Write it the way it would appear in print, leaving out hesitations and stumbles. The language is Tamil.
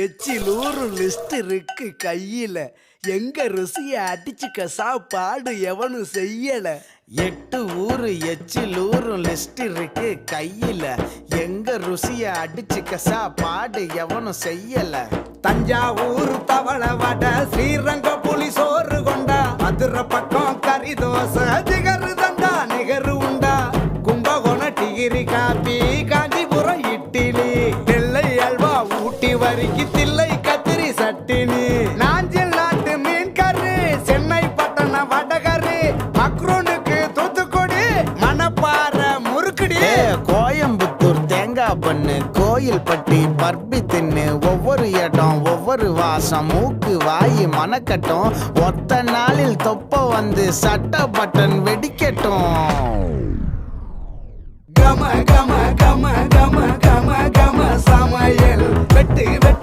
எச்சில் ஊறு லிஸ்ட் இருக்கு கையில. எங்க ருசிய அடிச்சுக்க சாப்பாடு எவனும் செய்யல. 8 ஊரு எச்சில் ஊரும் லிஸ்ட் இருக்கு கையில. எங்க ருசிய அடிச்சுக்க சாப்பாடு எவனும் செய்யல. தஞ்சாவூர் தவள வடை, ஸ்ரீரங்க புலி சோறு கொண்டா, மதுரை பக்கம் கறி தோசை, ஜிகரு தண்டா நிகரு உண்டா, கும்பகோணம் டிகிரி காப்பி, காஞ்சிபுரம் இட்லி, நெல்லை அல்வா ஊட்டி வரிக்கு தில்லை கத்திரி சட்டினி, நாஞ்சில் நாட்டு மீன் கறி, சென்னை பட்டணம் வடகரி, மக்ரூனுக்கு தூத்துக்குடி, மணப்பாறை முறுக்குடி, கோயம்புத்தூர் தேங்காய் பண்ணு, கோயில் பட்டி பர்பி தின்னு, ஒவ்வொரு இடம் ஒவ்வொரு வாசம், மூக்கு வாயி மணக்கட்டும், ஒத்த நாளில் தொப்ப வந்து சட்ட பட்டன் வெடிக்கட்டும். கம கம கம கம கம கம சமையல் வெட்டு வெட்டு